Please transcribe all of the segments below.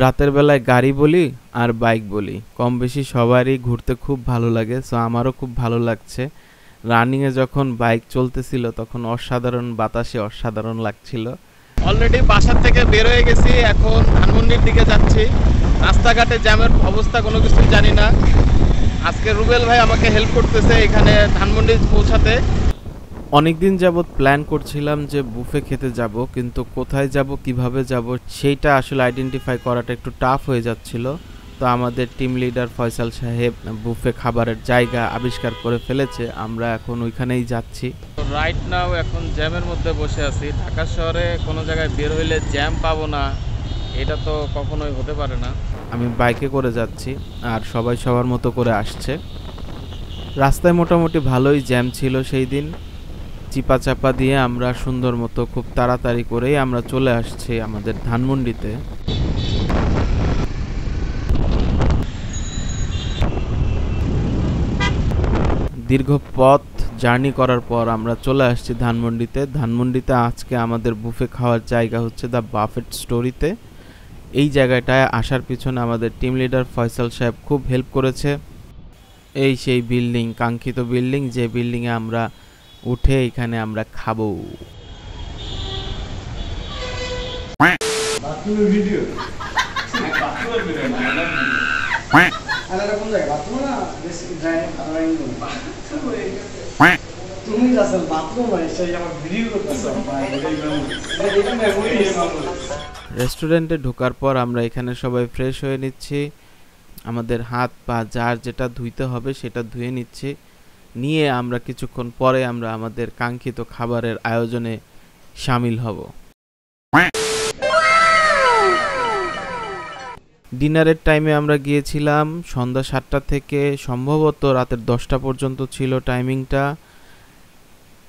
রাতের বেলায় গাড়ি বলি আর বাইক বলি, কম বেশি সবারই ঘুরতে খুব ভালো লাগে। সো আমারও খুব ভালো লাগছে। রানিংয়ে যখন বাইক চলতেছিল তখন অসাধারণ বাতাসে অসাধারণ লাগছিল। অলরেডি বাসার থেকে বের হয়ে গেছি, এখন ধানমন্ডির দিকে যাচ্ছি। রাস্তাঘাটে জ্যামের অবস্থা কোনো কিছু জানি না। আজকে রুবেল ভাই আমাকে হেল্প করতেছে এখানে ধানমন্ডি পৌঁছাতে। অনেকদিন যাবত প্ল্যান করছিলাম যে বুফে খেতে যাব, কিন্তু কোথায় যাব কিভাবে যাব সেইটা আসলে আইডেন্টিফাই করাটা একটু টাফ হয়ে যাচ্ছিল। তো আমাদের টিম লিডার ফয়সাল সাহেব বুফে খাবারের জায়গা আবিষ্কার করে ফেলেছে, আমরা এখন ওইখানেই যাচ্ছি। রাইট নাও এখন জ্যামের মধ্যে বসে আছি। ঢাকা শহরে কোনো জায়গায় বের হইলে জ্যাম পাবো না, এটা তো কখনোই হতে পারে না। আমি বাইকে করে যাচ্ছি আর সবাই সবার মতো করে আসছে। রাস্তায় মোটামুটি ভালোই জ্যাম ছিল সেই দিন। চিপা চাপা দিয়ে আমরা সুন্দর মতো খুব তাড়াতাড়ি করেই আমরা চলে আসছি আমাদের ধানমন্ডিতে। দীর্ঘ পথ জার্নি করার পর আমরা চলে আসছি ধানমন্ডিতে। ধানমন্ডিতে আজকে আমাদের বুফে খাওয়ার জায়গা হচ্ছে দ্য বাফেট স্টোরিতে। এই জায়গাটায় আসার পিছনে আমাদের টিম লিডার ফয়সাল সাহেব খুব হেল্প করেছে। এই সেই বিল্ডিং, কাঙ্ক্ষিত বিল্ডিং, যে বিল্ডিংয়ে আমরা উঠে এখানে আমরা খাবো। রেস্টুরেন্টে ঢোকার পর আমরা এখানে সবাই ফ্রেশ হয়ে নিচ্ছি। আমাদের হাত পা যার যেটা ধুইতে হবে সেটা ধুয়ে নিচ্ছি। নিয়ে আমরা কিছুক্ষণ পরে আমরা আমাদের কাঙ্ক্ষিত খাবারের আয়োজনে শামিল হব। ডিনারের টাইমে আমরা গিয়েছিলাম সন্ধ্যা 7টা থেকে সম্ভবত রাতের 10টা পর্যন্ত ছিল টাইমিংটা।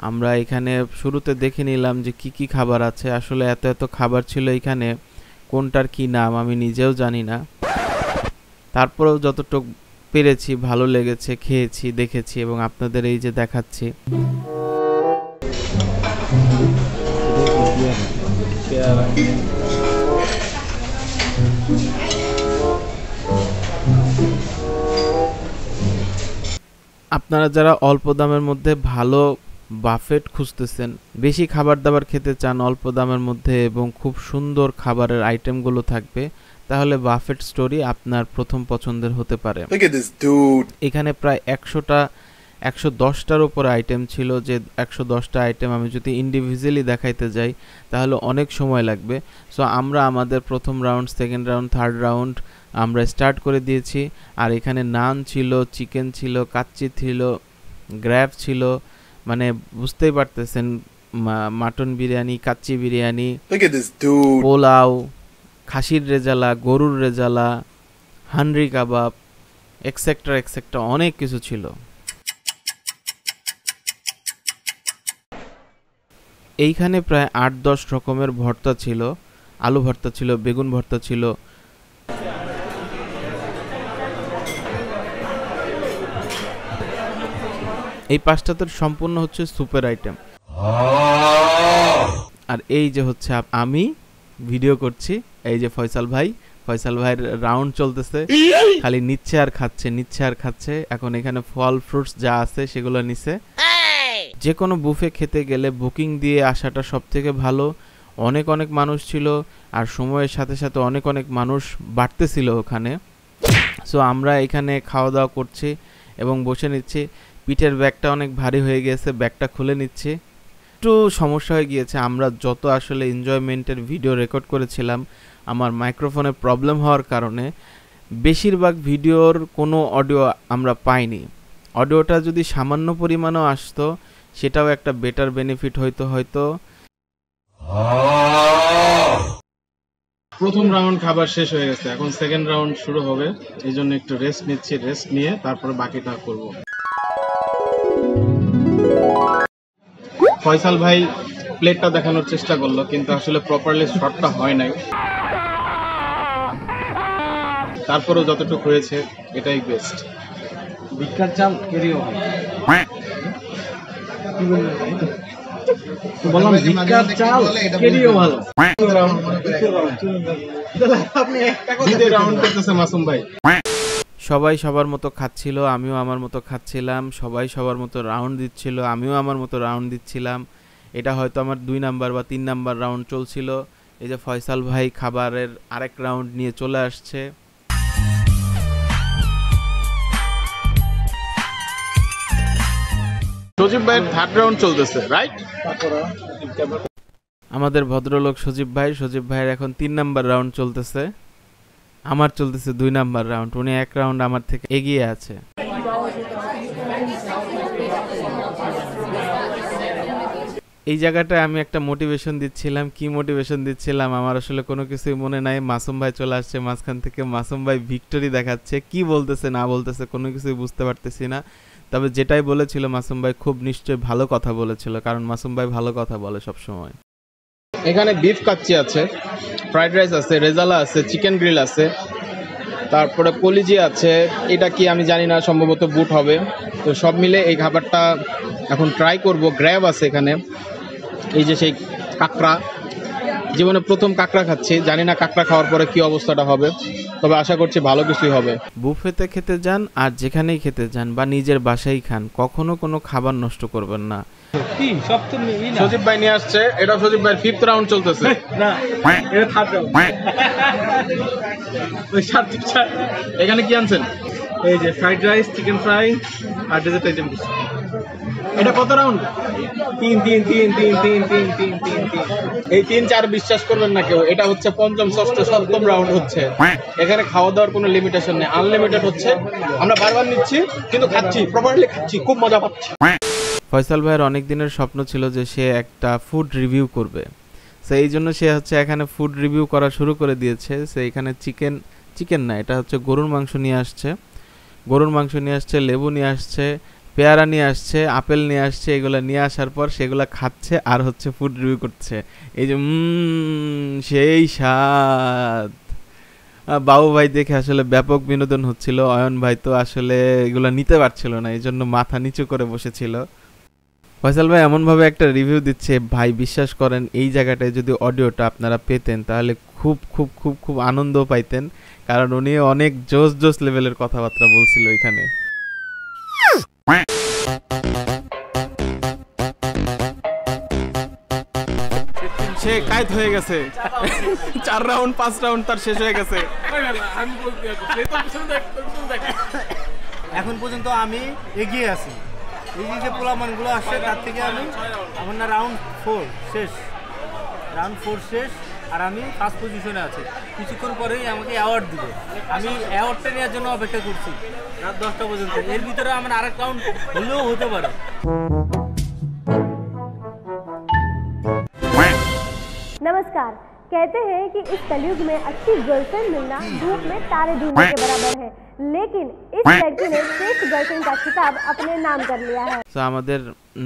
আমরা এখানে শুরুতে দেখে নিলাম যে কি কি খাবার আছে। আসলে এত এত খাবার ছিল এখানে, কোনটার কি নাম আমি নিজেও জানি না। তারপরেও যতটুকু পেরেছি ভালো লেগেছে, খেয়েছি, দেখেছি এবং আপনাদের এই যে দেখাচ্ছি। আপনারা যারা অল্প দামের মধ্যে ভালো বাফেট খুঁজতেছেন, বেশি খাবার দাবার খেতে চান অল্প দামের মধ্যে এবং খুব সুন্দর খাবারের আইটেমগুলো থাকবে, তাহলে বাফেট স্টোরি আপনার প্রথম পছন্দের হতে পারে। এখানে প্রায় 110টার উপর আইটেম ছিল। যে 110টা আইটেম আমি যদি ইন্ডিভিজুয়ালি দেখাইতে যাই তাহলে অনেক সময় লাগবে। সো আমরা আমাদের প্রথম round, second round, third round আমরা স্টার্ট করে দিয়েছি। আর এখানে নান ছিল, চিকেন ছিল, কাচ্চি ছিল, গ্র্যাব ছিল, মানে বুঝতেই পারতেছেন, মাটন বিরিয়ানি, কাচ্চি বিরিয়ানি, পোলাও, খাসির রেজালা, গরুর রেজালা, হান্ডি কাবাব, এক্সেট্রা এক্সেট্রা অনেক কিছু ছিল। এইখানে প্রায় 8-10 রকমের ভর্তা ছিল। আলু ভর্তা ছিল, বেগুন ভর্তা ছিল। এই পাঁচটাতে সম্পূর্ণ হচ্ছে সুপের আইটেম। আর এই যে হচ্ছে আমি ভিডিও করছি, এই যে ফয়সাল ভাইয়ের রাউন্ড চলতেছে, খালি নিচ্ছে আর খাচ্ছে, নিচ্ছে আর খাচ্ছে। এখন এখানে ফল ফ্রুটস যা আছে সেগুলো নিছে। যে কোনো বুফে খেতে গেলে বুকিং দিয়ে আসাটা সব থেকে ভালো। অনেক অনেক মানুষ ছিল আর সময়ের সাথে সাথে অনেক অনেক মানুষ বাড়তেছিল ওখানে। সো আমরা এখানে খাওয়া দাওয়া করছি এবং বসে নিচ্ছি। পিঠের ব্যাগটা অনেক ভারী হয়ে গেছে, ব্যাগটা খুলে নিচ্ছি। একটু সমস্যা হয়ে গিয়েছে, আমরা যত আসলে এনজয়মেন্টের ভিডিও রেকর্ড করেছিলাম, আমার মাইক্রোফোনে প্রবলেম হওয়ার কারণে বেশিরভাগ ভিডিওর কোনো অডিও আমরা পাইনি। অডিওটা যদি সামান্য পরিমাণও আসতো সেটাও একটা বেটার বেনিফিট হয়তো। প্রথম রাউন্ড খাবার শেষ হয়ে গেছে, এখন সেকেন্ড রাউন্ড শুরু হবে। এই জন্য একটু রেস্ট নিচ্ছি, রেস্ট নিয়ে তারপরে বাকিটা করব। ফয়সাল ভাই প্লেটটা দেখানোর চেষ্টা করলো, কিন্তু আসলে প্রপারলি শটটা হয় নাই। তারপরেও যতটুকু হয়েছে এটাই বেস্ট। ভিক্ষার চাল কেরিও হয়। কি বললেন? বললাম ভিক্ষার চাল কেডিও ভালো। আপনি একটা কথা রাউন্ড করতেছে মাসুম ভাই। সবাই সবার মতো খাচ্ছিল, আমিও আমার মতো খাচ্ছিলাম, সবাই সবার মতো রাউন্ড দিচ্ছিল, আমিও আমার মতো রাউন্ড দিচ্ছিলাম। এটা হয়তো আমার 2 নাম্বার বা 3 নাম্বার রাউন্ড চলছিল। এই যে ফয়সাল ভাই খাবারের আরেক রাউন্ড নিয়ে চলে আসছে। সজীব ভাইয়ের থার্ড রাউন্ড চলতেছে, রাইট? আমাদের ভদ্রলোক সজীব ভাইয়ের এখন 3 নাম্বার রাউন্ড চলতেছে, আমার চলতেছে 2 নাম্বার রাউন্ড। উনি এক রাউন্ড আমার থেকে এগিয়ে আছে। এই জায়গাটায় আমি একটা মোটিভেশন দিচ্ছিলাম। কি মোটিভেশন দিচ্ছিলাম আমার আসলে কোনো কিছুই মনে নাই। মাসুম ভাই চলে আসছে মাঝখান থেকে, মাসুম ভাই ভিক্টরি দেখাচ্ছে, কি বলতেছে না বলতেছে কোনো কিছুই বুঝতে পারতেছি না। তবে যেটাই বলেছিল মাসুম ভাই খুব নিশ্চয়ই ভালো কথা বলেছিল, কারণ মাসুম ভাই ভালো কথা বলে সব সময়। এখানে বিফ কাচ্চি আছে, ফ্রাইড রাইস আছে, রেজালা আছে, চিকেন গ্রিল আছে, তারপরে কলিজি আছে, এটা কি আমি জানি না, সম্ভবত বুট হবে। তো সব মিলে এই খাবারটা এখন ট্রাই করব। গ্র্যাব আছে এখানে, এই যে সেই কাঁকড়া, জীবনে প্রথম কাঁকড়া খাচ্ছি, জানি না কাঁকড়া খাওয়ার পরে কি অবস্থাটা হবে, তবে আশা করছি ভালো কিছুই হবে। বুফেতে খেতে যান আর যেখানেই খেতে যান বা নিজের বাসায় খান, কখনো কোনো খাবার নষ্ট করবেন না। সজীব ভাই নিয়ে আসছে, এটা সজীব ভাইয়ের 5th রাউন্ড চলতেছে। না, এটা 3rd রাউন্ড। ওই 7 এখানে কি আনছেন? এই যে ফ্রাইড রাইস, চিকেন ফ্রাই আর ডেজার্ট আইটেম কিছু। এটা কত রাউন্ড? 3 3 3 3 3 3 3 3 3। এই 3 4 বিশ্বাস করবেন না কেউ, এটা হচ্ছে 5ম 6ষ্ঠ 7ম রাউন্ড হচ্ছে। এখানে খাওয়া দাওয়ার কোনো লিমিটেশন নেই, আনলিমিটেড হচ্ছে। আমরা বারবার নিচ্ছি কিন্তু খাচ্ছি, প্রপারলি খাচ্ছি, খুব মজা পাচ্ছি। ফয়সাল ভাইয়ের অনেক দিনের স্বপ্ন ছিল যে সে একটা ফুড রিভিউ করবে, সেই জন্য সে হচ্ছে এখানে ফুড রিভিউ করা শুরু করে দিয়েছে। সে এখানে চিকেন না, এটা হচ্ছে গরুর মাংস নিয়ে আসছে, লেবু নিয়ে আসছে, পেয়ারা নিয়ে আসছে, আপেল নিয়ে আসছে। এগুলো নিয়ে আসার পর সেগুলো খাচ্ছে আর হচ্ছে ফুড রিভিউ করছে। এই যে সেই স্বাদ। বাবু ভাই দেখে আসলে ব্যাপক বিনোদন হচ্ছিল। অয়ন ভাই তো আসলে এগুলো নিতে পারছিল না, এই জন্য মাথা নিচু করে বসেছিল। ফয়সাল ভাই এমনভাবে একটা রিভিউ দিচ্ছে, ভাই বিশ্বাস করেন এই জায়গাটায় যদি অডিওটা আপনারা পেতেন তাহলে খুব খুব খুব খুব আনন্দ পাইতেন, কারণ উনি অনেক জোস লেভেলের কথাবার্তা বলছিল এখানে। সে কায়েত হয়ে গেছে, 4 রাউন্ড 5 রাউন্ড তার শেষ হয়ে গেছে। এখন পর্যন্ত আমি এগিয়ে আছি। এই যে পোলামানগুলো আসছে তার থেকে আমার না রাউন্ড 4 শেষ আর আমি ফার্স্ট পজিশনে আছি। কিছুক্ষণ পরেই আমাকে অ্যাওয়ার্ড দিবে, আমি অ্যাওয়ার্ডটা নেওয়ার জন্য অপেক্ষা করছি রাত 10টা পর্যন্ত। এর ভিতরে আমার আরেক রাউন্ড হলেও হতে পারে। नमस्कार। कहते हैं कि इस कलयुग में अच्छी गर्लफ्रेंड मिलना धूप में तारे ढूंढने के बराबर है, लेकिन इस लड़की ने श्रेष्ठ गर्लफ्रेंड का खिताब अपने नाम कर लिया है। তো আমাদের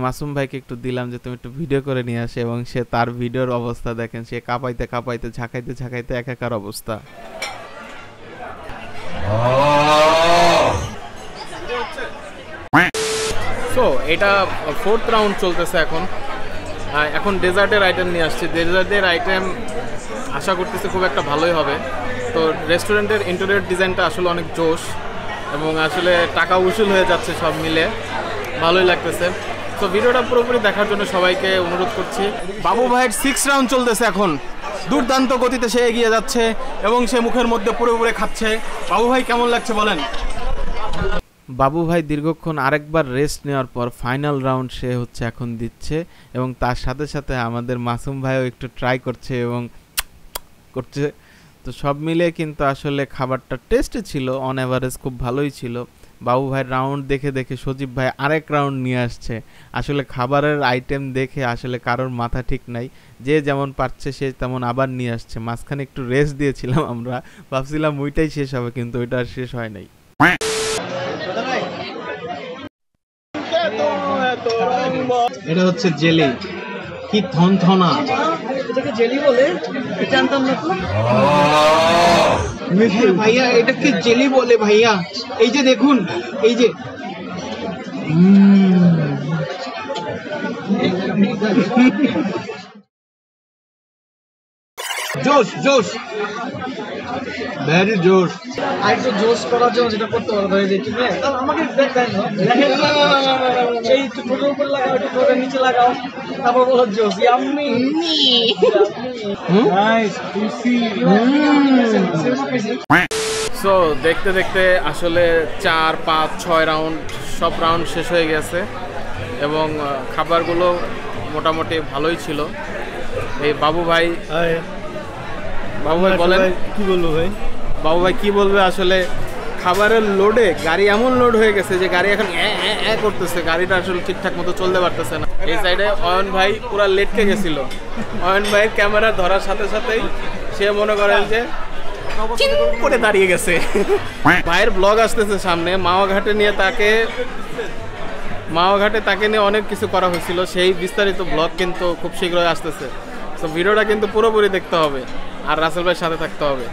মাসুম ভাইকে একটু দিলাম যে তুমি একটু ভিডিও করে নিয়ে আসে, এবং সে তার ভিডিওর অবস্থা দেখেন, সে কাঁপাইতে ঝাঁকাইতে একাকার অবস্থা। সো এটা 4th রাউন্ড চলতেছে এখন ডেজার্টের আইটেম নিয়ে আসছি। ডেজার্টের আইটেম আশা করতেছি খুব একটা ভালোই হবে। তো রেস্টুরেন্টের ইন্টেরিয়র ডিজাইনটা আসলে অনেক জোশ, এবং আসলে টাকা উসুল হয়ে যাচ্ছে, সব মিলে ভালোই লাগতেছে। তো ভিডিওটা পুরোপুরি দেখার জন্য সবাইকে অনুরোধ করছি। বাবু ভাইয়ের 6th রাউন্ড চলতেছে এখন, দুর্দান্ত গতিতে সে এগিয়ে যাচ্ছে এবং সে মুখের মধ্যে পুরোপুরি খাচ্ছে। বাবু ভাই কেমন লাগছে বলেন? বাবু ভাই দীর্ঘক্ষণ আরেকবার রেস্ট নেওয়ার পর ফাইনাল রাউন্ড সে হচ্ছে এখন দিচ্ছে, এবং তার সাথে সাথে আমাদের মাসুম ভাইও একটু ট্রাই করছে এবং করছে। তো সব মিলিয়ে কিন্তু আসলে খাবারটা টেস্টে ছিল, অন অ্যাভারেজ খুব ভালোই ছিল। বাবু ভাইয়ের রাউন্ড দেখে সজীব ভাই আরেক রাউন্ড নিয়ে আসছে। আসলে খাবারের আইটেম দেখে আসলে কারোর মাথা ঠিক নাই, যে যেমন পারছে সে তেমন আবার নিয়ে আসছে। মাঝখানে একটু রেস্ট দিয়েছিলাম, আমরা ভাবছিলাম ওইটাই শেষ হবে, কিন্তু ওইটা আর শেষ হয় নাই। এটা হচ্ছে জেলি, কি থনথনা। এটাকে জেলি বলে, জানতাম না তো ভাইয়া, এটা কি জেলি বলে ভাইয়া? এই যে দেখুন, এই যে জোশ জোশ ভেরি জোশ আর তো জোশ করার জন্য যেটা করতে পারো ধরে যে তুমি আমাকে দেখাই না এই একটু টোটোর উপর লাগাও একটু টোটোর নিচে লাগাও তারপর বলো জোশ ইয়াম্মি নাইস জুসি সো দেখতে দেখতে আসলে 4, 5, 6 রাউন্ড সব রাউন্ড শেষ হয়ে গেছে এবং খাবারগুলো মোটামুটি ভালোই ছিল। এই বাবু ভাই বলেন কি বলবো ভাই? বাবু ভাই কি বলবে? আসলে খাবারের লোডে গাড়ি এমন লোড হয়ে গেছে যে গাড়ি এখন করতেছে, গাড়িটা আসলে ঠিকঠাক মতো চলতে পারতেছে না। এই সাইডে অয়ন ভাই পুরা লেটকে গেছিল। অয়ন ভাইয়ের ক্যামেরা ধরার সাথে সাথেই সে মনে করেন যে চিন করে দাঁড়িয়ে গেছে। ভাইয়ের ব্লগ আসতেছে সামনে, মাওয়াঘাটে তাকে নিয়ে অনেক কিছু করা হয়েছিল, সেই বিস্তারিত ব্লগ কিন্তু খুব শীঘ্রই আসতেছে। তো ভিডিওটা কিন্তু পুরোপুরি দেখতে হবে আর রাসেল ভাইয়ের সাথে থাকতে হবে।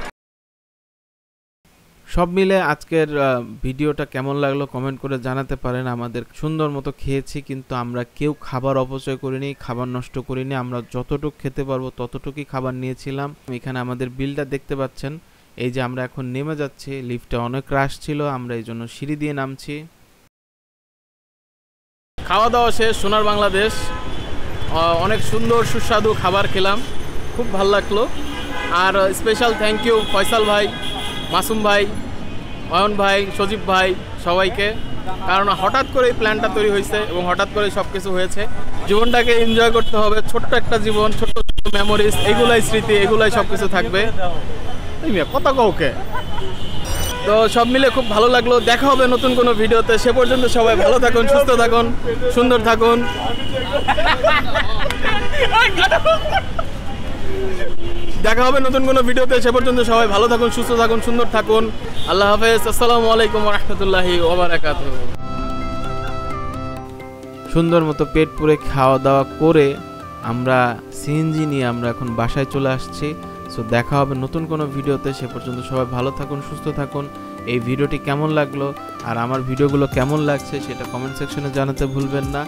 সব মিলে আজকের ভিডিওটা কেমন লাগলো কমেন্ট করে জানাতে পারেন। আমাদের সুন্দর মতো খেয়েছি, কিন্তু আমরা কেউ খাবার অপচয় করিনি, খাবার নষ্ট করিনি। আমরা যতটুকু খেতে পারবো ততটুকুই খাবার নিয়েছিলাম। এখানে আমাদের বিলটা দেখতে পাচ্ছেন। এই যে আমরা এখন নেমে যাচ্ছি, লিফটে অনেক রাশ ছিল, আমরা এই জন্য সিঁড়ি দিয়ে নামছি। খাওয়া দাওয়া শেষ, সোনার বাংলাদেশ, অনেক সুন্দর সুস্বাদু খাবার খেলাম, খুব ভালো লাগলো। আর স্পেশাল থ্যাংক ইউ ফয়সাল ভাই, মাসুম ভাই, অয়ন ভাই, সজীব ভাই, সবাইকে। কারণ হঠাৎ করে এই প্ল্যানটা তৈরি হয়েছে এবং হঠাৎ করে সব কিছু হয়েছে। জীবনটাকে এনজয় করতে হবে, ছোট্ট একটা জীবন, ছোট্ট ছোট্ট মেমোরিজ, এগুলাই স্মৃতি, এগুলাই সব কিছু থাকবে। কত কাউকে তো সব মিলে খুব ভালো লাগলো। দেখা হবে নতুন কোনো ভিডিওতে। সে পর্যন্ত সবাই ভালো থাকুন, সুস্থ থাকুন, সুন্দর থাকুন। দেখা হবে নতুন কোনো ভিডিওতে। সে পর্যন্ত সবাই ভালো থাকুন, সুস্থ থাকুন, সুন্দর থাকুন। আল্লাহ হাফেজ। আসসালামু আলাইকুম ওয়া রাহমাতুল্লাহি ওয়া বারাকাতুহু। সুন্দর মতো পেট পুরে খাওয়া দাওয়া করে আমরা সিএনজি নিয়ে আমরা এখন বাসায় চলে আসছি। সো দেখা হবে নতুন কোনো ভিডিওতে। সে পর্যন্ত সবাই ভালো থাকুন, সুস্থ থাকুন। এই ভিডিওটি কেমন লাগলো আর আমার ভিডিওগুলো কেমন লাগছে সেটা কমেন্ট সেকশনে জানাতে ভুলবেন না।